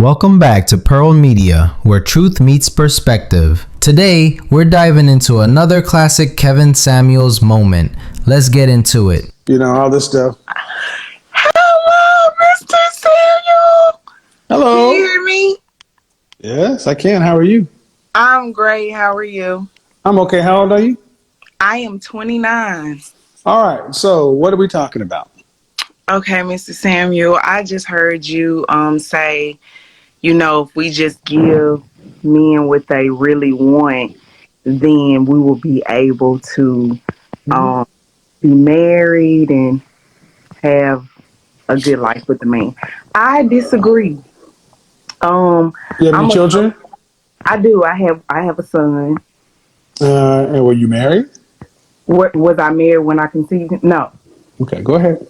Welcome back to Pearl Media, where truth meets perspective. Today, we're diving into another classic Kevin Samuels moment. Let's get into it. You know, all this stuff. Hello, Mr. Samuel. Hello. Can you hear me? Yes, I can. How are you? I'm great. How are you? I'm okay. How old are you? I am 29. All right. So what are we talking about? Okay, Mr. Samuel, I just heard you say, if we just give men what they really want, then we will be able to um, be married and have a good life with the man. I disagree. You have any I'm a, children? I do. I have a son. And were you married? What was I married when I conceived him? No. Okay, go ahead.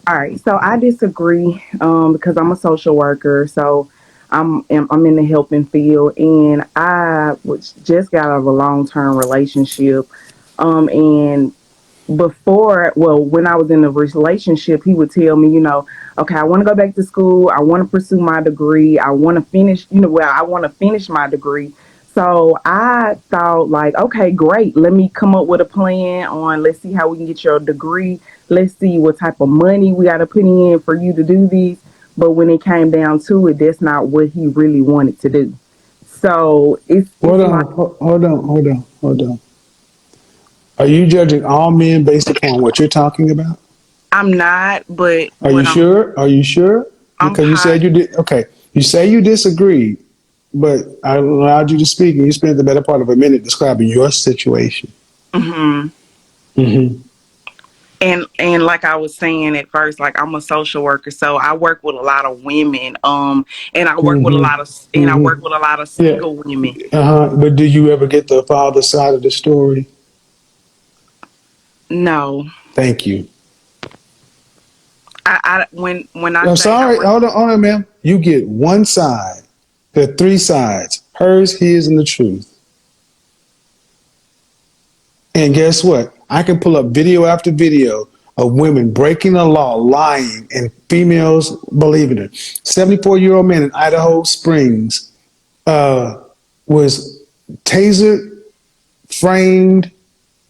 All right. So I disagree because I'm a social worker. So I'm in the helping field, and I just got out of a long-term relationship. And when I was in a relationship, he would tell me, okay, I want to go back to school. I want to pursue my degree. I want to finish, I want to finish my degree. So I thought, like, okay, great. Let me come up with a plan on, let's see how we can get your degree. Let's see what type of money we got to put in for you to do this. But when it came down to it, that's not what he really wanted to do. So Hold on. Are you judging all men based upon what you're talking about? I'm not, but Are you sure? Are you sure? I'm Because you said you did. Okay. You say you disagreed, but I allowed you to speak, and you spent the better part of a minute describing your situation. hmm Mm-hmm. And like I was saying at first, like I'm a social worker, so I work with a lot of women, and I work with a lot of Yeah. single women. But do you ever get the father side of the story? No, Thank you. when I I'm say I sorry. work, Hold on, ma'am. You get one side. There are three sides: hers, his, and the truth. And guess what? I can pull up video after video of women breaking the law, lying, and females believing it. 74-year-old man in Idaho Springs was tasered, framed,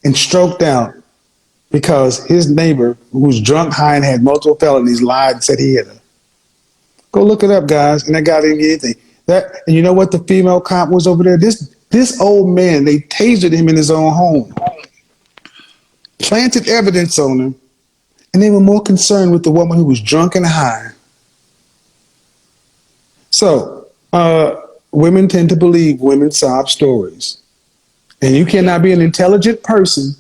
and stroked out because his neighbor, who was drunk, high, and had multiple felonies, lied and said he hit her. Go look it up, guys. And that guy didn't get anything. And you know what? The female cop was over there. This old man, they tasered him in his own home, planted evidence on him, and they were more concerned with the woman who was drunk and high. So, women tend to believe women's sob stories. And you cannot be an intelligent person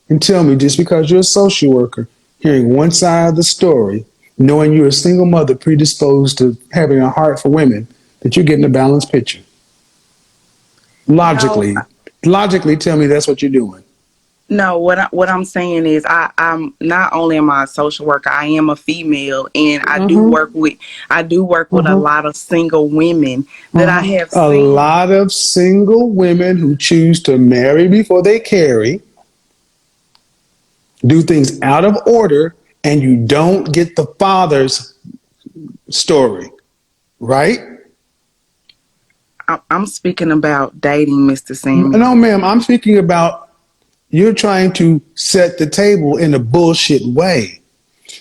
and tell me just because you're a social worker, hearing one side of the story, knowing you're a single mother predisposed to having a heart for women, that you're getting a balanced picture. Logically tell me that's what you're doing. no. What I'm saying is, I'm not only am I a social worker, I am a female, and I do work with a lot of single women that I have A seen. lot of single women who choose to marry before they carry, do things out of order, and you don't get the father's story, right? I'm speaking about dating, Mr. Samuel. No, ma'am, I'm speaking about you're trying to set the table in a bullshit way.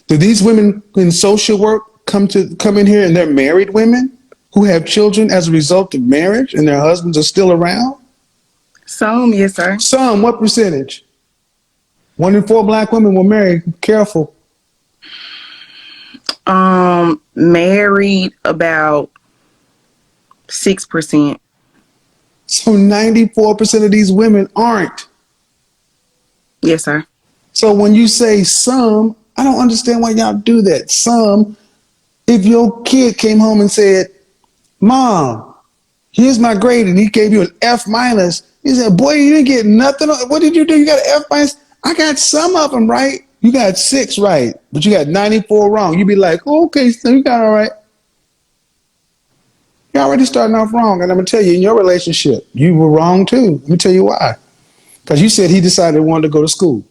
Do these women in social work come in here and they're married women who have children as a result of marriage and their husbands are still around? Some, yes, sir. Some, what percentage? 1 in 4 black women were married. Careful. Married about 6%. So 94% of these women aren't. Yes, sir. So when you say some, I don't understand why y'all do that. Some, if your kid came home and said, Mom, here's my grade, and he gave you an F minus, you said, boy, you didn't get nothing. What did you do? You got an F minus? I got some of them right. You got 6 right, but you got 94 wrong. You'd be like, oh, okay, so you got all right. You're already starting off wrong. And I'm going to tell you, in your relationship, you were wrong too. Let me tell you why. Because you said he decided he wanted to go to school.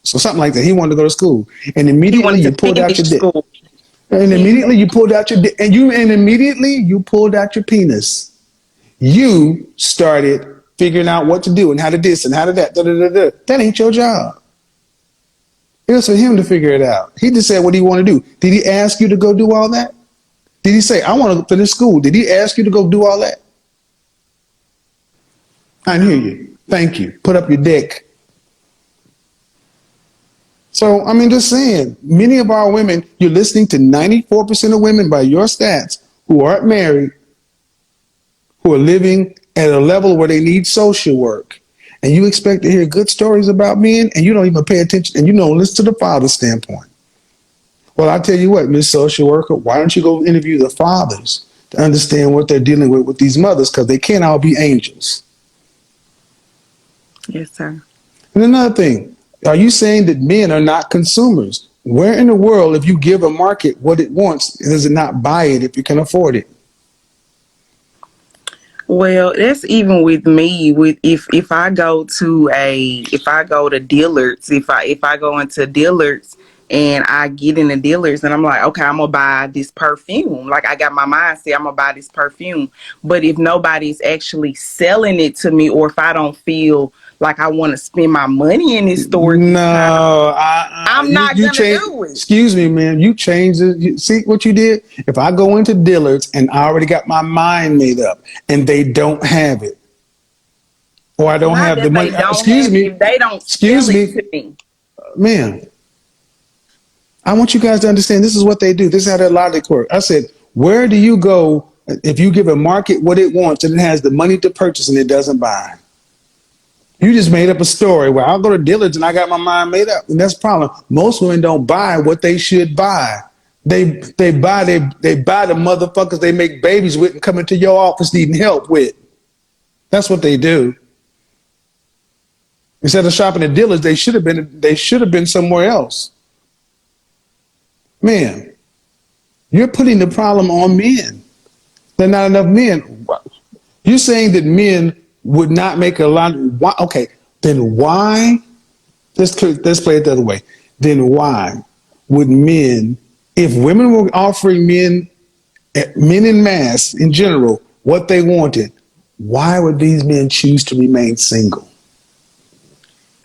So something like that. He wanted to go to school. And immediately you pulled out your dick. And immediately you pulled out your immediately you pulled out your penis. You started figuring out what to do and how to this and how to that. Da, da, da, da. That ain't your job. It was for him to figure it out. He just said what he wanted to do. Did he ask you to go do all that? Did he say, I want to finish school? Did he ask you to go do all that? I hear you. Thank you. Put up your dick. So, I mean, just saying, many of our women, you're listening to 94% of women by your stats who aren't married, who are living at a level where they need social work. And you expect to hear good stories about men, and you don't even pay attention, and you don't listen to the father's standpoint. Well, I tell you what, Miss Social Worker, why don't you go interview the fathers to understand what they're dealing with these mothers, because they can't all be angels. Yes, sir. And another thing, are you saying that men are not consumers? Where in the world, if you give a market what it wants, does it not buy it if you can afford it? Well, that's even with me. With if I go to Dillard's, if I go into Dillard's and I get in the Dillard's and I'm like, okay, I'm gonna buy this perfume. Like I got my mindset, I'm gonna buy this perfume. But if nobody's actually selling it to me, or if I don't feel like I want to spend my money in this store, No, I'm not gonna do it. Excuse me, man. You changed it. See what you did? If I go into Dillard's and I already got my mind made up and they don't have it, or I don't Not have that the money. they don't Excuse have me. it, if they don't Excuse sell me. it to me. Man, I want you guys to understand this is what they do. This is how their logic works. I said, where do you go if you give a market what it wants and it has the money to purchase and it doesn't buy? You just made up a story where I'll go to Dillard's and I got my mind made up. And that's the problem. Most women don't buy what they should buy. They buy the motherfuckers they make babies with and come into your office needing help with. That's what they do. Instead of shopping at Dillard's, they should have been somewhere else. Man, you're putting the problem on men. There are not enough men. You're saying that men would not make a lot. Why? Okay, then why? Let's play it the other way. Then why would men, if women were offering men in mass in general what they wanted, why would these men choose to remain single?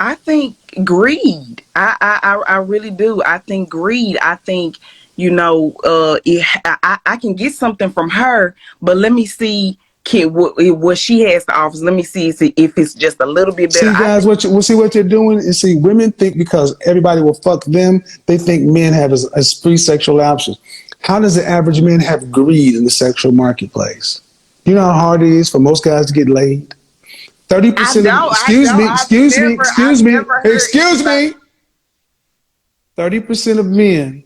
I think greed. I really do. I think greed. I think, I can get something from her, but let me see what she has to offer. Let me see if it's just a little bit better. See, guys, what you're doing is, see, women think because everybody will fuck them, they think men have as free sexual options. How does the average man have greed in the sexual marketplace? You know how hard it is for most guys to get laid? 30% of, excuse me. 30% of men,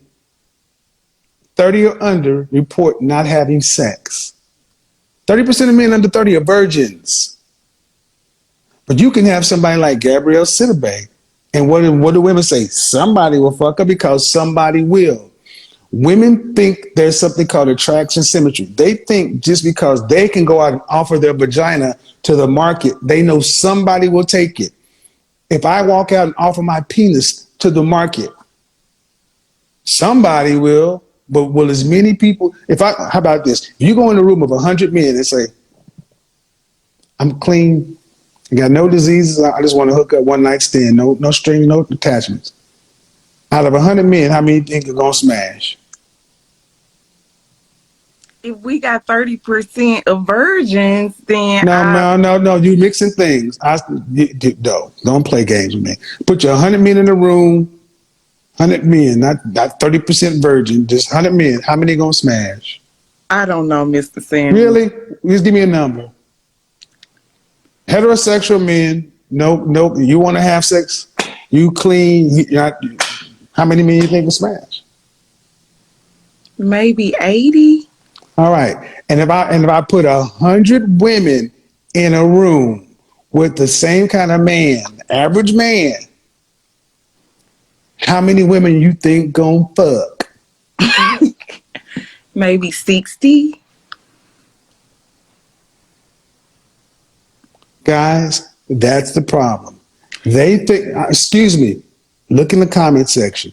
30 or under, report not having sex. 30% of men under 30 are virgins. But you can have somebody like Gabrielle Sidibe, and what do women say? Somebody will fuck her because somebody will. Women think there's something called attraction symmetry. They think just because they can go out and offer their vagina to the market, they know somebody will take it. If I walk out and offer my penis to the market, somebody will, but will as many people, how about this? If you go in a room of 100 men and say, I'm clean, I got no diseases, I just want to hook up one night stand, no string, no attachments. Out of 100 men, how many think are going to smash? If we got 30% of virgins, then No, you mixing things. Don't play games with me. Put your 100 men in a room, 100 men, not 30% virgin, just 100 men. How many going to smash? I don't know, Mr. Sanders. Really? Just give me a number. Heterosexual men, no. You want to have sex? You clean? How many men you think will smash? Maybe 80. All right. And if I put 100 women in a room with the same kind of man, average man, how many women you think gonna fuck? Maybe 60. Guys, that's the problem. They think, excuse me, look in the comment section.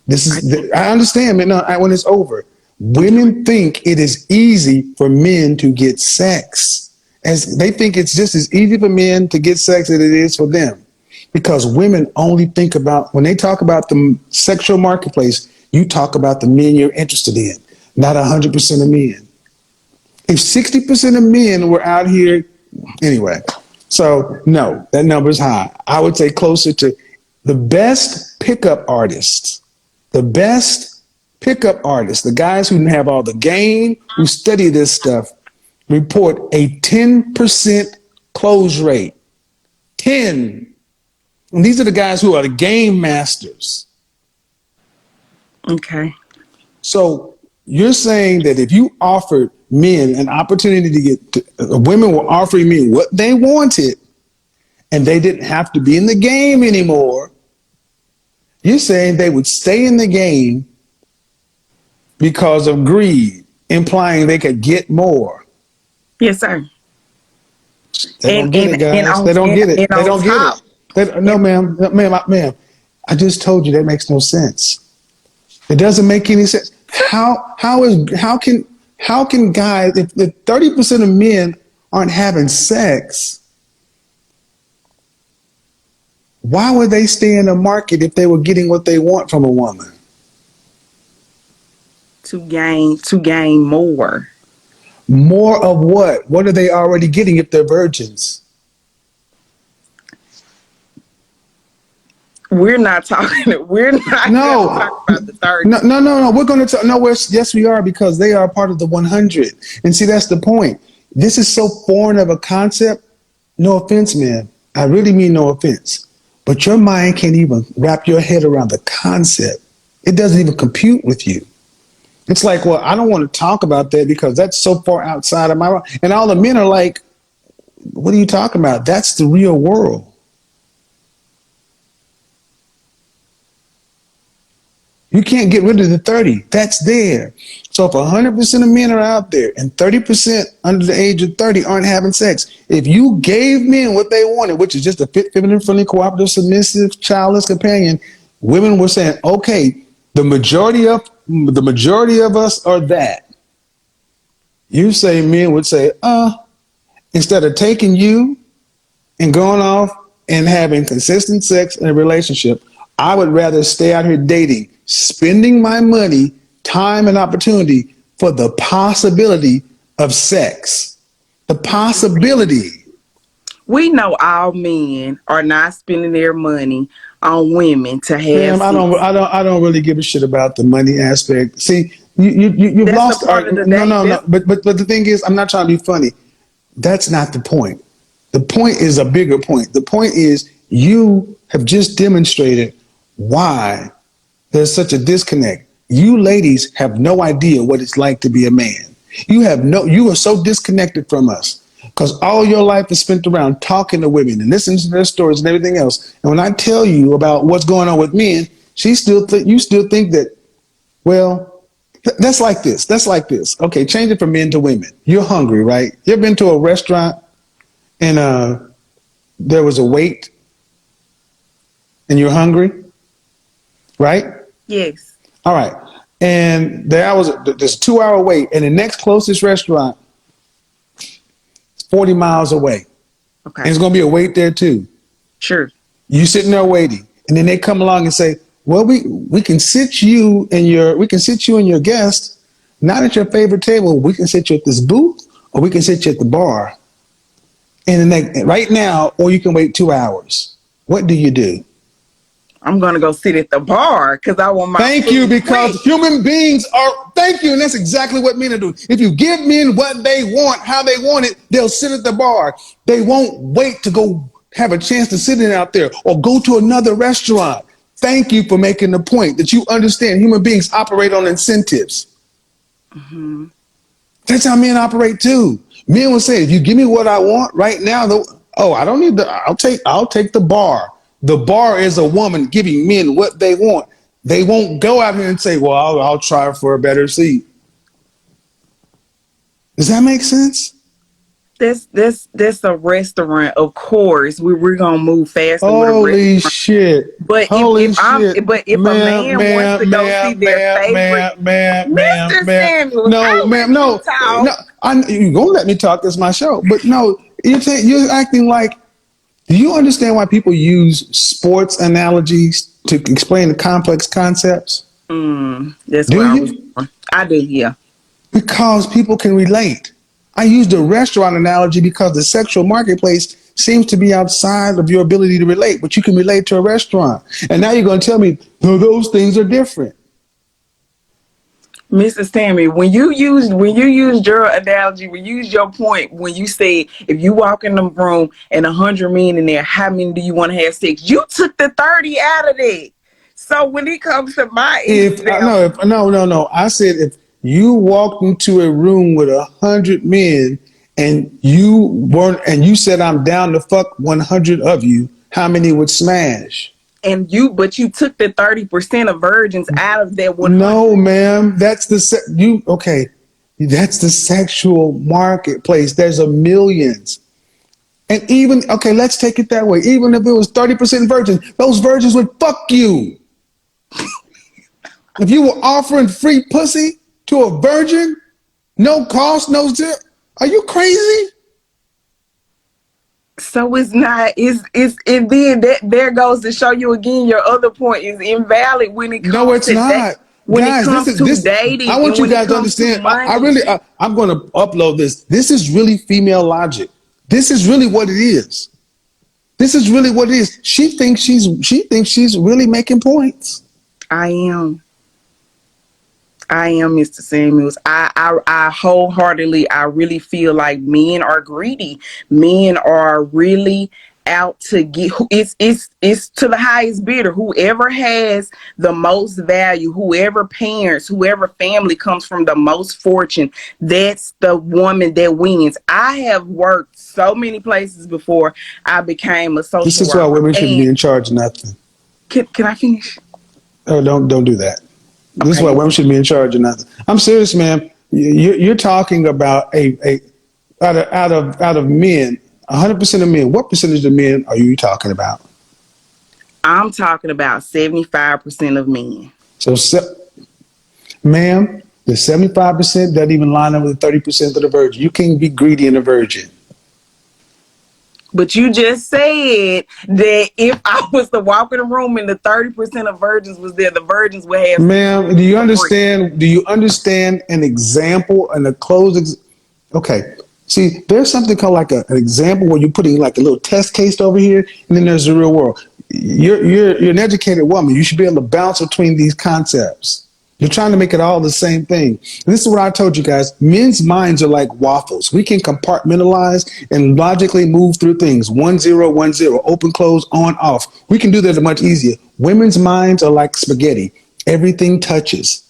I understand, man. No, when it's over, Women think it is easy for men to get sex. As they think it's just as easy for men to get sex as it is for them. Because women only think about, when they talk about the sexual marketplace, you talk about the men you're interested in, not 100% of men. If 60% of men were out here, anyway, so no, that number is high. I would say closer to the best pickup artists, the best pickup artists, the guys who have all the game, who study this stuff, report a 10% close rate. 10. And these are the guys who are the game masters. Okay. So you're saying that if you offered men an opportunity to women were offering men what they wanted, and they didn't have to be in the game anymore, you're saying they would stay in the game because of greed, implying they could get more. Yes, sir. They don't get it, guys. They don't get it. They don't get it. No, ma'am. Ma'am. I just told you that makes no sense. It doesn't make any sense. How can guys, if 30% of men aren't having sex, why would they stay in the market if they were getting what they want from a woman? To gain more. More of what? What are they already getting if they're virgins? We're not talking about the 30. No. We're going to talk. No, yes, we are, because they are part of the 100. And see, that's the point. This is so foreign of a concept. No offense, man. I really mean no offense. But your mind can't even wrap your head around the concept. It doesn't even compute with you. It's like, well, I don't want to talk about that because that's so far outside of my. And all the men are like, what are you talking about? That's the real world. You can't get rid of the 30. That's there. So if 100% of men are out there and 30% under the age of 30 aren't having sex, if you gave men what they wanted, which is just a fit, feminine, friendly, cooperative, submissive, childless companion, women were saying, okay, the majority of us are that. You say men would say, instead of taking you and going off and having consistent sex in a relationship, I would rather stay out here dating, spending my money, time, and opportunity for the possibility of sex. The possibility. We know all men are not spending their money on women to have. I don't really give a shit about the money aspect. See, you've lost. No. But the thing is, I'm not trying to be funny. That's not the point. The point is a bigger point. The point is you have just demonstrated why there's such a disconnect. You ladies have no idea what it's like to be a man. You are so disconnected from us because all your life is spent around talking to women and listening to their stories and everything else. And when I tell you about what's going on with men, you still think that, well, that's like this. That's like this. Okay, change it from men to women. You're hungry, right? You ever been to a restaurant and there was a wait and you're hungry? Right? Yes. All right. And there's a 2-hour wait, and the next closest restaurant is 40 miles away. Okay. And it's going to be a wait there too. Sure. You sitting there waiting, and then they come along and say, "Well, we can sit you and your guest not at your favorite table. We can sit you at this booth, or we can sit you at the bar, and then right now, or you can wait 2 hours." What do you do? I'm going to go sit at the bar because I want my Thank you, because human beings are, thank you, and that's exactly what men are doing. If you give men what they want, how they want it, they'll sit at the bar. They won't wait to go have a chance to sit in out there or go to another restaurant. Thank you for making the point that you understand human beings operate on incentives. Mm-hmm. That's how men operate too. Men will say, if you give me what I want right now, I don't need I'll take the bar. The bar is a woman giving men what they want. They won't go out here and say, well, I'll try for a better seat. Does that make sense? That's a restaurant. Of course, we're gonna move faster with a Holy restaurant. shit. But Holy shit. if a Ma'am, man wants to ma'am, go see ma'am, their ma'am, favorite, ma'am, ma'am, ma'am, Mr. ma'am. Samuels, No, I ma'am, let you no. No, talk. you're going to let me talk. It's my show. But no, you're acting like, do you understand why people use sports analogies to explain the complex concepts? That's Do where I was you? going. I do, yeah. Because people can relate. I used the restaurant analogy because the sexual marketplace seems to be outside of your ability to relate, but you can relate to a restaurant. And now you're going to tell me, no, those things are different. Mrs. Tammy, when you used your analogy, when you used your point, when you said if you walk in the room and 100 men in there, how many do you want to have sex? You took the 30 out of it. So when it comes to my example, No. I said if you walked into a room with 100 men and you said I'm down to fuck 100 of you, how many would smash? but you took the 30% of virgins out of that 100. No, ma'am. Okay. That's the sexual marketplace. There's a millions. And even, okay, let's take it that way. Even if it was 30% virgins, those virgins would fuck you. If you were offering free pussy to a virgin, no cost, no zip, are you crazy? So it's not it's and then that there goes to show you again your other point is invalid when it No, comes it's to not. when it Guys, comes to I dating want and you when it guys to comes to understand. money. I'm going to upload this. This is really female logic. This is really what it is. This is really what it is. She thinks she's really making points. I am. I am Mr. Samuels. I wholeheartedly, I really feel like men are greedy. Men are really out to get. It's to the highest bidder. Whoever has the most value, whoever parents, whoever family comes from the most fortune, that's the woman that wins. I have worked so many places before I became a This social is why worker. women shouldn't And be in charge of nothing. can I finish? Oh, don't do that. This is why Okay. women should be in charge of nothing. I'm serious, man. You're talking about a out of men, 100% of men. What percentage of men are you talking about? I'm talking about 75% of men. So, ma'am, the 75% doesn't even line up with the 30% of the virgin. You can't be greedy in a virgin. But you just said that if I was to walk in a room and the 30% of virgins was there, the virgins would have sex with Ma'am, do me you for free. understand? Do you understand an example and a closed? Okay. See, there's something called like an example where you're putting like a little test case over here, and then there's the real world. You're an educated woman. You should be able to bounce between these concepts. You're trying to make it all the same thing. And this is what I told you guys. Men's minds are like waffles. We can compartmentalize and logically move through things. 1 0 1 0, open, close, on, off. We can do that much easier. Women's minds are like spaghetti. Everything touches.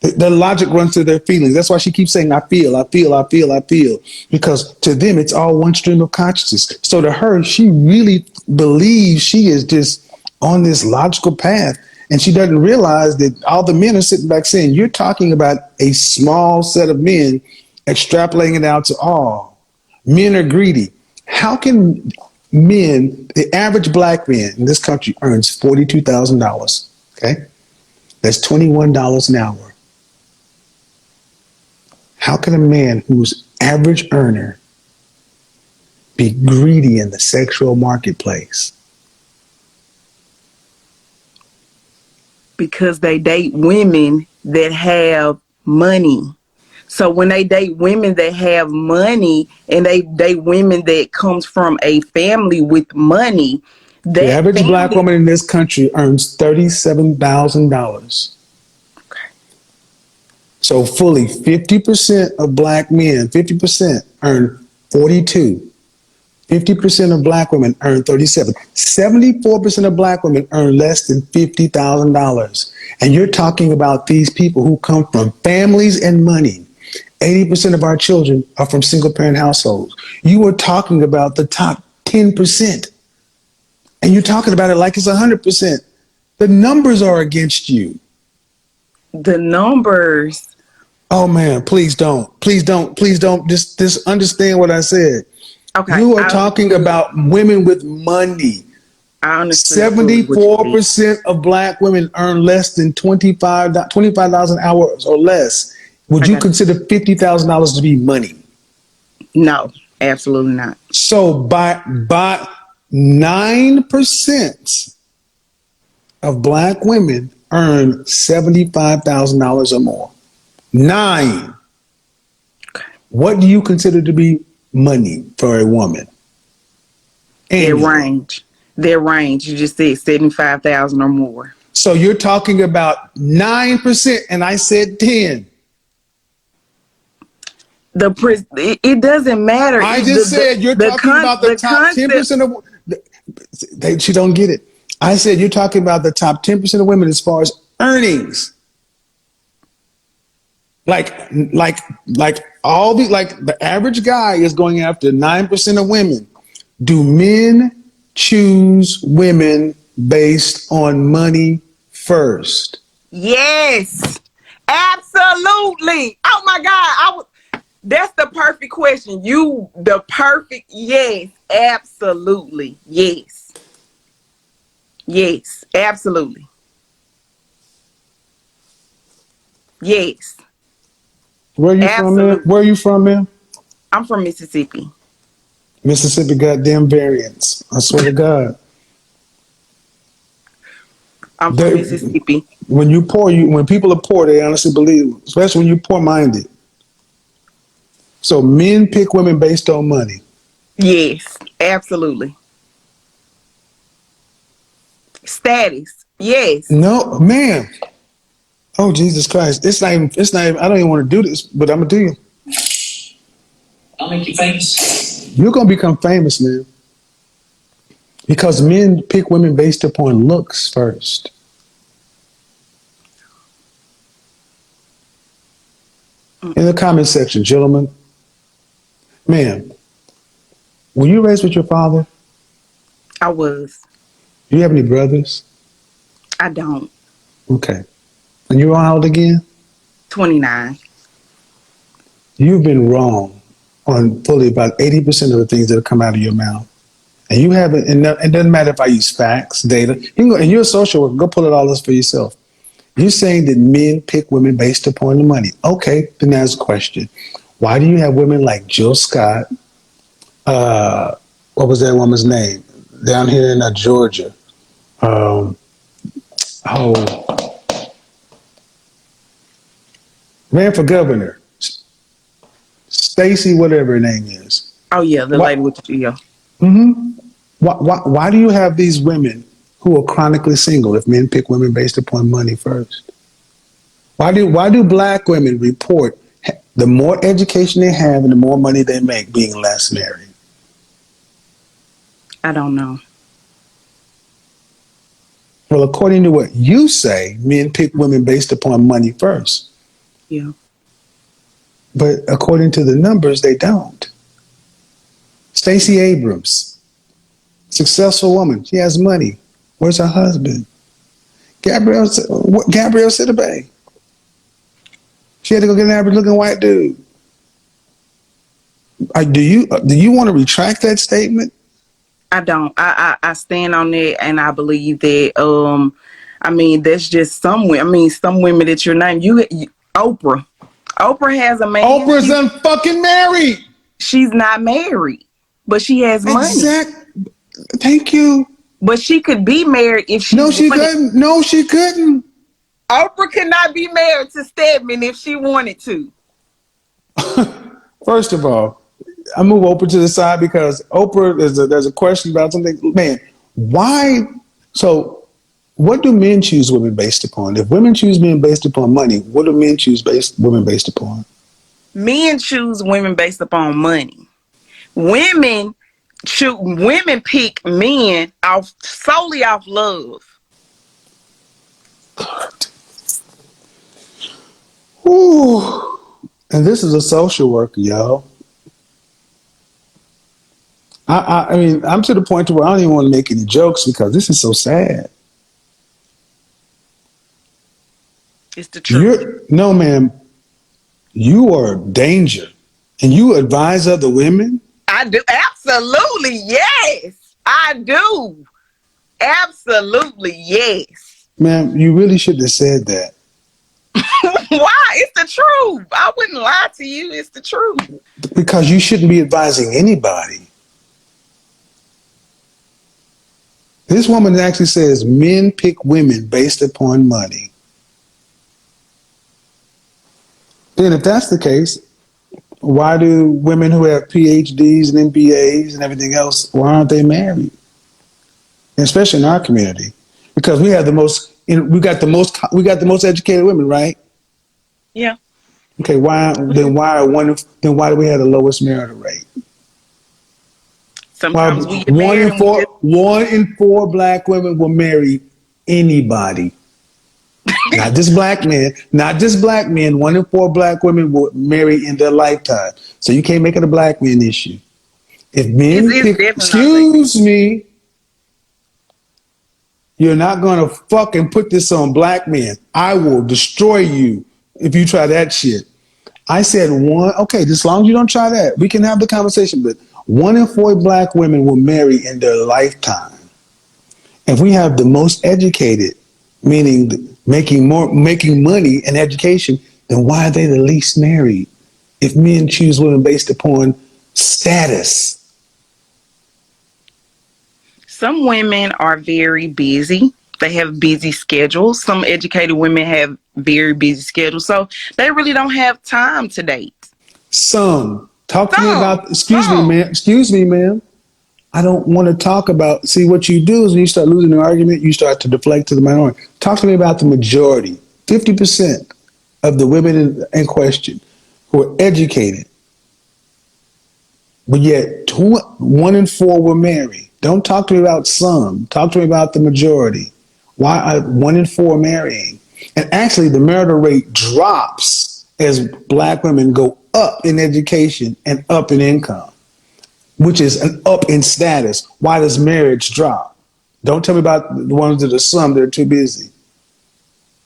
The logic runs through their feelings. That's why she keeps saying, I feel, I feel, I feel, I feel. Because to them, it's all one stream of consciousness. So to her, she really believes she is just on this logical path. And she doesn't realize that all the men are sitting back saying, you're talking about a small set of men extrapolating it out to all. Men are greedy. How can men, the average black man in this country earns $42,000? Okay. That's $21 an hour. How can a man who's average earner be greedy in the sexual marketplace? Because they date women that have money. So when they date women that have money and they date women that comes from a family with money, The that average black family. woman in this country earns $37,000. So fully 50% of black men, 50% earn 42. 50% of black women earn 37. 74% of black women earn less than $50,000. And you're talking about these people who come from families and money. 80% of our children are from single parent households. You are talking about the top 10%. And you're talking about it like it's 100%. The numbers are against you. The numbers Oh man, please don't. Please don't. Please don't. Just understand what I said. Okay, You are talking about women with money. I understood fully what you said. 74% of black women earn less than $25,000 hours or less. Would I you got consider $50,000 to be money? no, absolutely not. So by 9% of black women earn $75,000 or more. 9. What do you consider to be money for a woman Their annually? range, their range. You just said 75,000 or more. So you're talking about 9%, and I said 10. It doesn't matter. I just said you're talking about the The top concept. 10% of she don't get it. I said you're talking about the top 10% of women as far as earnings. Like all the like the average guy is going after 9% of women. Do men choose women based on money first? Yes, absolutely. Oh my God, that's the perfect question. The perfect yes, absolutely, yes, absolutely, yes, Where are you from, man? absolutely. Where are you from, man? I'm from Mississippi. Mississippi goddamn variants. I swear to God. I'm from They, Mississippi. when people are poor, they honestly believe, especially when you're poor minded. So men pick women based on money. Yes, absolutely. Status. Yes. No, man. Oh Jesus Christ! It's not even. I don't even want to do this, but I'm gonna do you. I'll make you famous. You're gonna become famous, man, because men pick women based upon looks first. In the comment section, gentlemen, man, were you raised with your father? I was. Do you have any brothers? I don't. Okay. And you're how old again? 29. You've been wrong on fully about 80% of the things that have come out of your mouth. And you haven't, and it doesn't matter if I use facts, data. You can go, and you're a social worker, go pull it all this for yourself. You're saying that men pick women based upon the money. Okay, then that's a question. Why do you have women like Jill Scott? What was that woman's name? Down here in Georgia. Um, oh, ran for governor. Stacy, whatever her name is. Oh yeah, the lady What? with the Geo. Mm-hmm. Why do you have these women who are chronically single if men pick women based upon money first? Why do black women report the more education they have and the more money they make being less married? I don't know. Well, according to what you say, men pick women based upon money first. Yeah. But according to the numbers, they don't. Stacey Abrams, successful woman. She has money. Where's her husband? Gabrielle Sidibe. She had to go get an average-looking white dude. Do you want to retract that statement? I don't. I stand on that, and I believe that. I mean, that's just some women. I mean, some women that you're not. Oprah. Oprah has a man. Oprah's unfucking married. She's not married, but she has money. Thank you. But she could be married if she No, she wanted. couldn't. No, she couldn't. Oprah could not be married to Stedman if she wanted to. First of all, I move Oprah to the side because Oprah, there's a question about something. Man, why? So, what do men choose women based upon? If women choose men based upon money, what do men choose women based upon? Men choose women based upon money. Women pick men off solely off love. Ooh. And this is a social worker, y'all. I mean, I'm to the point to where I don't even want to make any jokes because this is so sad. It's the truth. No, ma'am. You are danger. And you advise other women? I do. Absolutely. Yes. I do. Absolutely. Yes. Ma'am, you really shouldn't have said that. Why? It's the truth. I wouldn't lie to you. It's the truth. Because you shouldn't be advising anybody. This woman actually says men pick women based upon money. And if that's the case, why do women who have PhDs and MBAs and everything else, why aren't they married? Especially in our community, because we have we got the most educated women, right? Yeah. Okay, why do we have the lowest marital rate? Why Sometimes we get married and we just one in four black women will marry anybody. Not just black men, not just black men. One in four black women will marry in their lifetime. So you can't make it a black man issue. If men it's pick, definitely not excuse me, you're not going to fucking put this on black men. I will destroy you if you try that shit. I said okay, as long as you don't try that, we can have the conversation, but one in four black women will marry in their lifetime. If we have the most educated, meaning making money and education, then why are they the least married? If men choose women based upon status. Some women are very busy. They have busy schedules. Some educated women have very busy schedules. So they really don't have time to date. Talk to me about, excuse me, ma'am. I don't want to talk about, see what you do is when you start losing an argument, you start to deflect to the minority. Talk to me about the majority, 50% of the women in question who are educated, but yet one in four were married. Don't talk to me about some. Talk to me about the majority. Why are one in four marrying? And actually, the marital rate drops as black women go up in education and up in income, which is an up in status. Why does marriage drop? Don't tell me about the ones that are some that are too busy.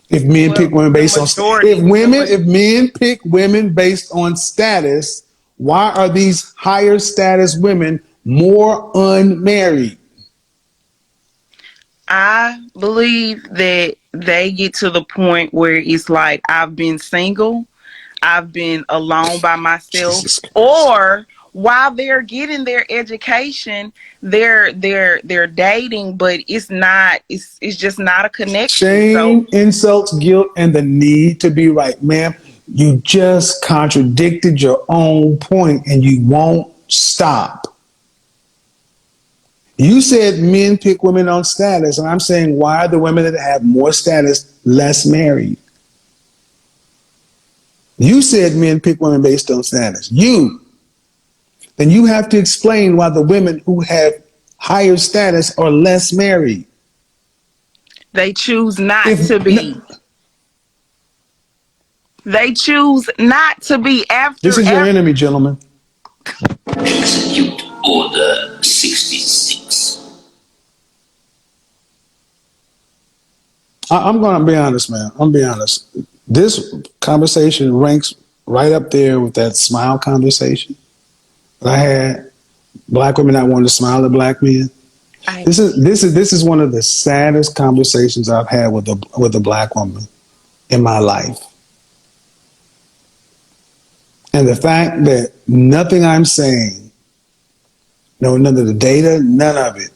If men pick women based on if men pick women based on status, why are these higher status women more unmarried? I believe that they get to the point where it's like, I've been single, I've been alone by myself, or while they're getting their education, they're dating, but it's just not a connection. Shame, So insults, guilt, and the need to be right. Ma'am, you just contradicted your own point and you won't stop. You said men pick women on status, and I'm saying why are the women that have more status less married? You said men pick women based on status. Then you have to explain why the women who have higher status are less married. they choose not to be. They choose not to be after. This is your enemy, gentlemen. Execute Order 66. I'm going to be honest, man. I'm going to be honest. This conversation ranks right up there with that smile conversation that I had. Black women not wanting to smile at black men. This is one of the saddest conversations I've had with a black woman in my life. And the fact that nothing I'm saying, none of the data, none of it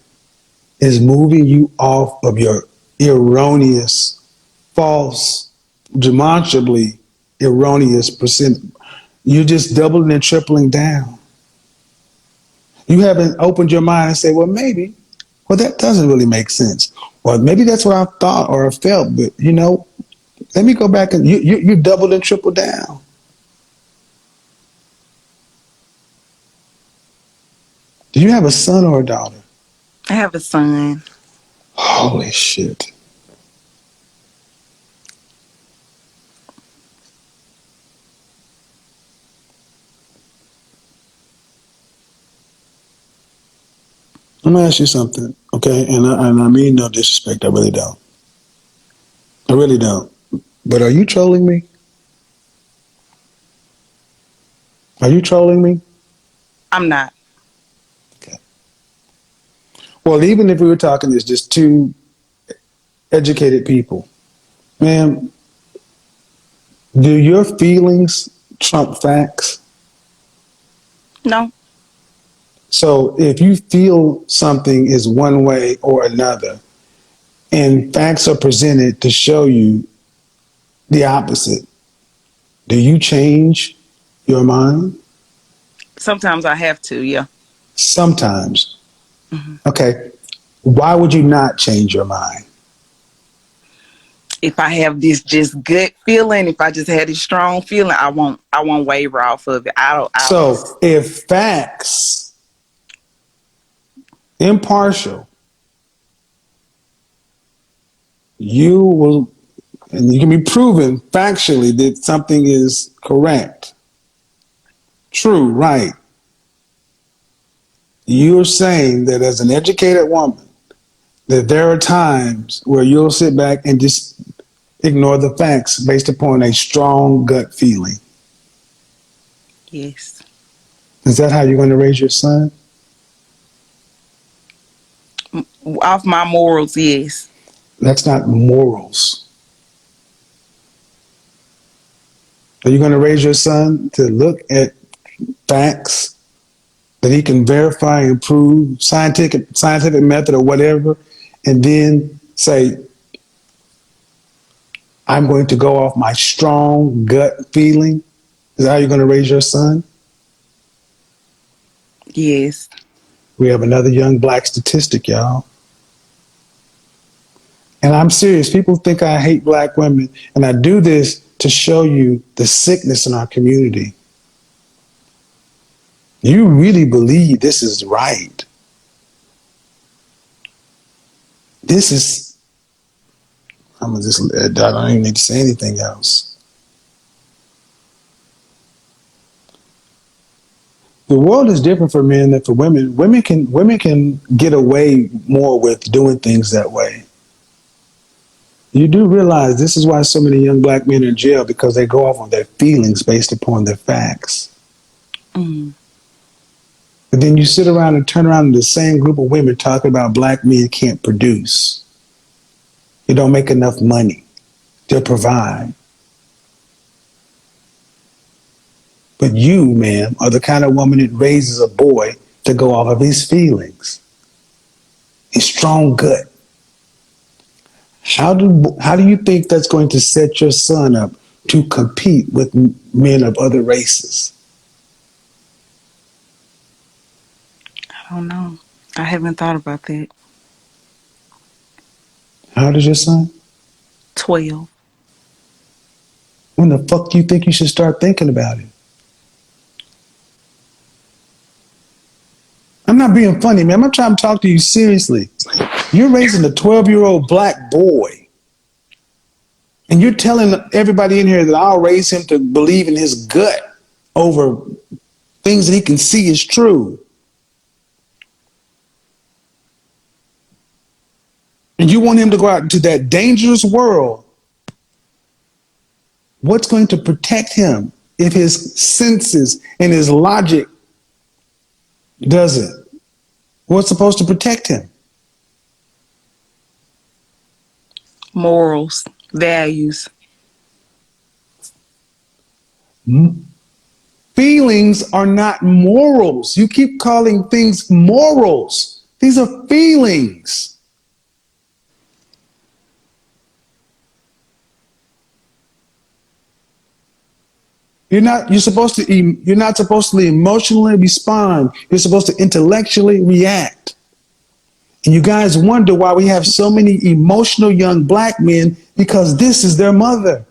is moving you off of your erroneous, false, demonstrably erroneous percent. You're just doubling and tripling down. You haven't opened your mind and say, well, maybe, that doesn't really make sense. Or maybe that's what I thought or I felt, but let me go back and you doubled and tripled down. Do you have a son or a daughter? I have a son. Holy shit. I'm gonna ask you something, okay? And I mean no disrespect. I really don't. I really don't. But are you trolling me? Are you trolling me? I'm not. Okay. Well, even if we were talking as just two educated people, ma'am, do your feelings trump facts? No. So if you feel something is one way or another, and facts are presented to show you the opposite, do you change your mind? Sometimes I have to, yeah. Sometimes. Hmm. Okay. Why would you not change your mind? If I have this just gut feeling, if I just had this strong feeling, I won't waver off of it. I don't. So if facts, impartial, you will, and you can be proven factually that something is correct, true, right. You're saying that as an educated woman, that there are times where you'll sit back and just ignore the facts based upon a strong gut feeling. Yes. Is that how you're going to raise your son? Off my morals, yes. That's not morals. Are you going to raise your son to look at facts that he can verify and prove, scientific method or whatever, and then say, I'm going to go off my strong gut feeling? Is that how you're going to raise your son? Yes. We have another young black statistic, y'all. And I'm serious. People think I hate black women, and I do this to show you the sickness in our community. You really believe this is right. This is, I don't even need to say anything else. The world is different for men than for women. Women can get away more with doing things that way. You do realize this is why so many young black men are in jail, because they go off on their feelings based upon their facts. Mm. But then you sit around and turn around in the same group of women talking about black men can't produce. You don't make enough money to provide. But you, ma'am, are the kind of woman that raises a boy to go off of his feelings, his strong gut. How do you think that's going to set your son up to compete with men of other races? I don't know. I haven't thought about that. How old is your son? 12. When the fuck do you think you should start thinking about it? I'm not being funny, man. I'm not trying to talk to you seriously. You're raising a 12-year-old black boy, and you're telling everybody in here that I'll raise him to believe in his gut over things that he can see is true. And you want him to go out into that dangerous world. What's going to protect him if his senses and his logic doesn't? What's supposed to protect him? Morals, values. Feelings are not morals. You keep calling things morals. These are feelings. You're not supposed to emotionally respond. You're supposed to intellectually react. And you guys wonder why we have so many emotional young black men, because this is their mother.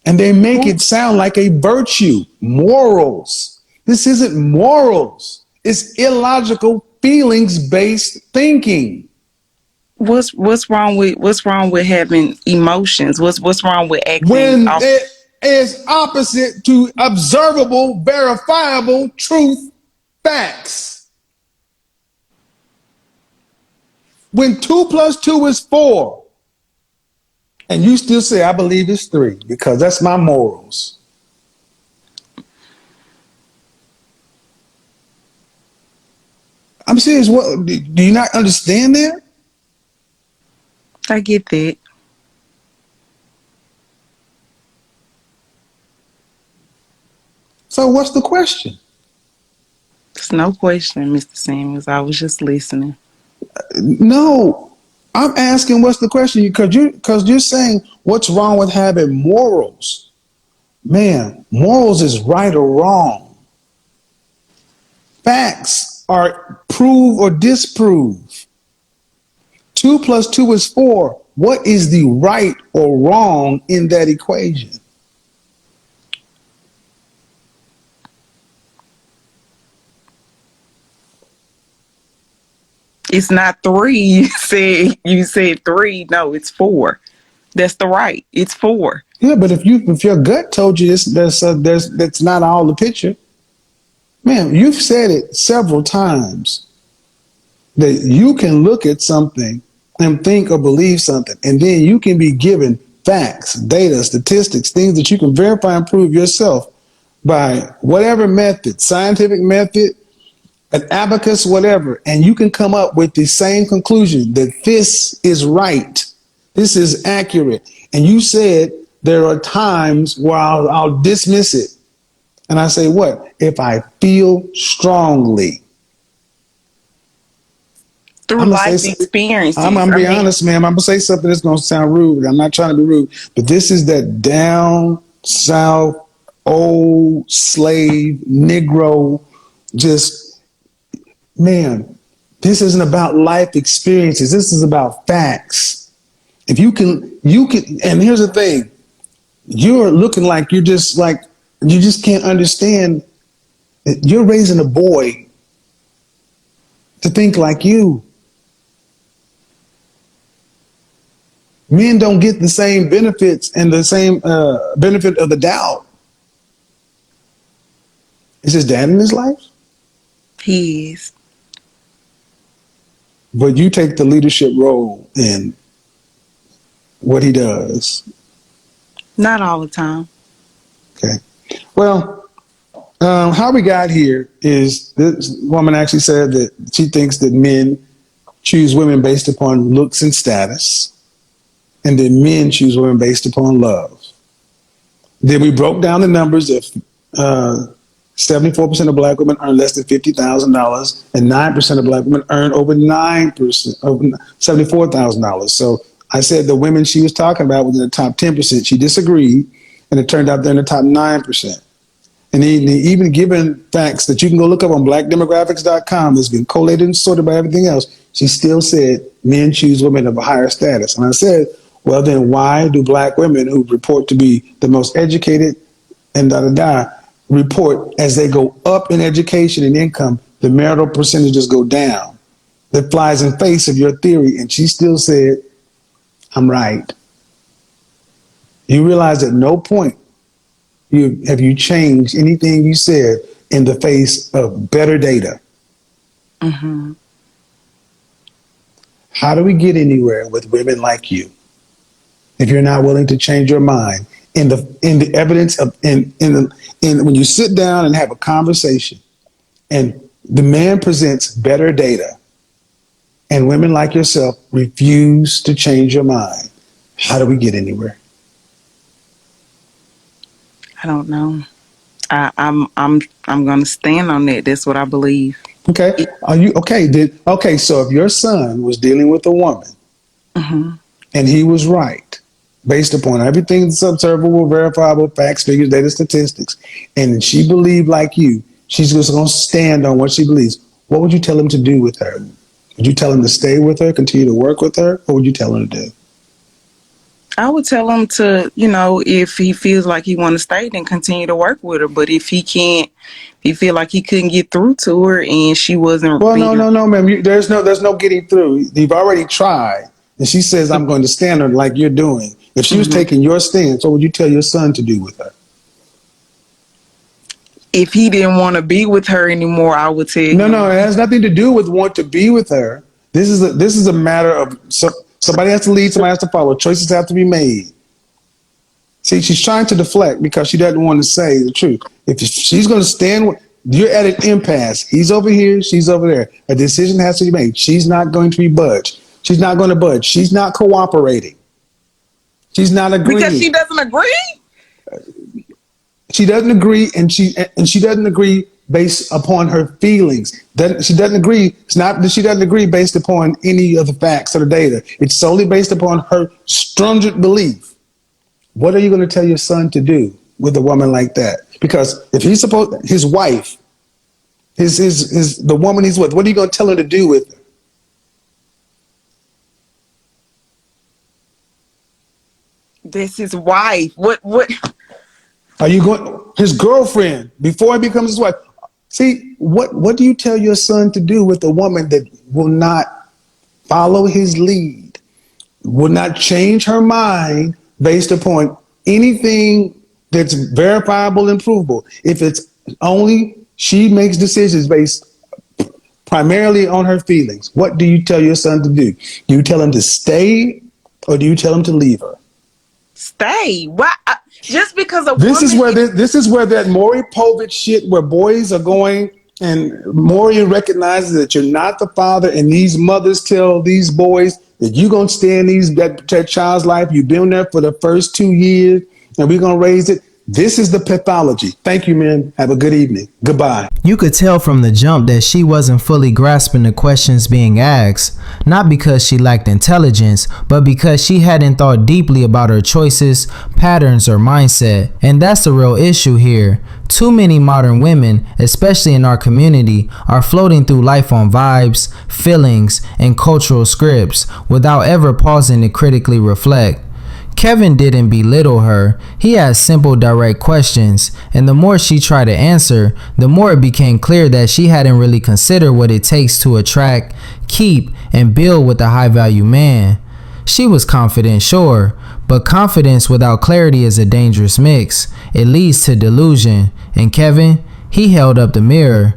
And they make it sound like a virtue, morals. This isn't morals. It's illogical, feelings-based thinking. What's wrong with having emotions? What's wrong with acting When off? it is opposite to observable, verifiable truth, facts. When 2 plus 2 is 4, and you still say, I believe it's 3, because that's my morals. I'm serious. What do you not understand that? I get that. So what's the question? It's no question, Mr. Samuels. I was just listening. No, I'm asking what's the question because you're saying what's wrong with having morals. Man, morals is right or wrong. Facts are prove or disprove. 2 plus 2 is 4. What is the right or wrong in that equation? It's not 3. You said 3. No, it's 4. That's the right. It's 4. Yeah, but if your gut told you this, that's not all the picture. Man, you've said it several times that you can look at something and think or believe something, and then you can be given facts, data, statistics, things that you can verify and prove yourself by whatever method, scientific method, an abacus, whatever, and you can come up with the same conclusion that this is right, this is accurate. And you said there are times where I'll dismiss it. And I say, what? If I feel strongly. Through life experiences. I'm going to be honest, ma'am. I'm going to say something that's going to sound rude. I'm not trying to be rude. But this is that down south, old slave, Negro, just, man, this isn't about life experiences. This is about facts. If you can, and here's the thing. You're looking like you just can't understand that you're raising a boy to think like you. Men don't get the same benefits and the same benefit of the doubt. Is his dad in his life? He is. But you take the leadership role in what he does. Not all the time. Okay. Well, how we got here is this woman actually said that she thinks that men choose women based upon looks and status, and that men choose women based upon love. Then we broke down the numbers of 74% of black women earn less than $50,000, and 9% of black women earn over 9%, over $74,000. So I said the women she was talking about was in the top 10%. She disagreed, and it turned out they're in the top 9%. And even given facts that you can go look up on blackdemographics.com that's been collated and sorted by everything else, she still said men choose women of a higher status. And I said, well, then why do black women who report to be the most educated and report as they go up in education and income, the marital percentages go down? That flies in face of your theory. And she still said, I'm right. You realize at no point have you changed anything you said in the face of better data. Mm-hmm. How do we get anywhere with women like you if you're not willing to change your mind in the evidence of in when you sit down and have a conversation and the man presents better data and women like yourself refuse to change your mind? How do we get anywhere? I don't know. I'm going to stand on that. That's what I believe. Okay. Are you okay? Okay. So if your son was dealing with a woman, mm-hmm. and he was right, based upon everything that's observable, verifiable, facts, figures, data, statistics, and she believed like you, she's just going to stand on what she believes. What would you tell him to do with her? Would you tell him to stay with her, continue to work with her? What would you tell him to do? I would tell him to, if he feels like he want to stay, then continue to work with her. But if he can't, if he feel like he couldn't get through to her and she wasn't. Well, no, ma'am. There's no getting through. You've already tried. And she says, I'm going to stand her like you're doing. If she was taking your stance, what would you tell your son to do with her? If he didn't want to be with her anymore, I would tell him. No, it has nothing to do with want to be with her. This is a matter of somebody has to lead, somebody has to follow. Choices have to be made. See, she's trying to deflect because she doesn't want to say the truth. If she's going to stand, You're at an impasse. He's over here, she's over there. A decision has to be made. She's not going to be budged. She's not going to budge. She's not cooperating. She's not agreeing. Because she doesn't agree? She doesn't agree, and she doesn't agree based upon her feelings. She doesn't agree. It's not that she doesn't agree based upon any of the facts or the data. It's solely based upon her stringent belief. What are you going to tell your son to do with a woman like that? Because if he's supposed, his wife, the woman he's with, what are you going to tell her to do with her? This is wife. What? Are you going, his girlfriend, before he becomes his wife? See, what do you tell your son to do with a woman that will not follow his lead, will not change her mind based upon anything that's verifiable and provable? If it's only she makes decisions based primarily on her feelings, what do you tell your son to do? Do you tell him to stay, or do you tell him to leave her? Stay. Why? Just because of this is where that Maury Povich shit, where boys are going, and Maury recognizes that you're not the father, and these mothers tell these boys that you're gonna stay in that child's life. You've been there for the first 2 years, and we're gonna raise it. This is the pathology. Thank you, men. Have a good evening. Goodbye. You could tell from the jump that she wasn't fully grasping the questions being asked, not because she lacked intelligence, but because she hadn't thought deeply about her choices, patterns, or mindset. And that's the real issue here. Too many modern women, especially in our community, are floating through life on vibes, feelings, and cultural scripts without ever pausing to critically reflect. Kevin didn't belittle her. He asked simple, direct questions, and the more she tried to answer, the more it became clear that she hadn't really considered what it takes to attract, keep, and build with a high-value man. She was confident, sure, but confidence without clarity is a dangerous mix. It leads to delusion, and Kevin, he held up the mirror.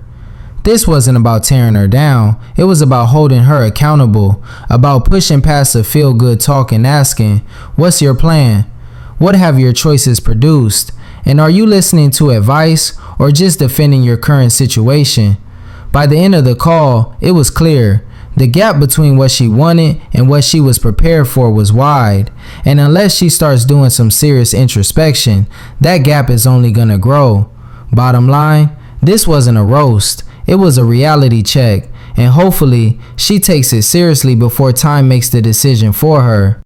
This wasn't about tearing her down. It was about holding her accountable, about pushing past the feel-good talk and asking, what's your plan? What have your choices produced? And are you listening to advice or just defending your current situation? By the end of the call, it was clear. The gap between what she wanted and what she was prepared for was wide. And unless she starts doing some serious introspection, that gap is only gonna grow. Bottom line, this wasn't a roast. It was a reality check, and hopefully she takes it seriously before time makes the decision for her.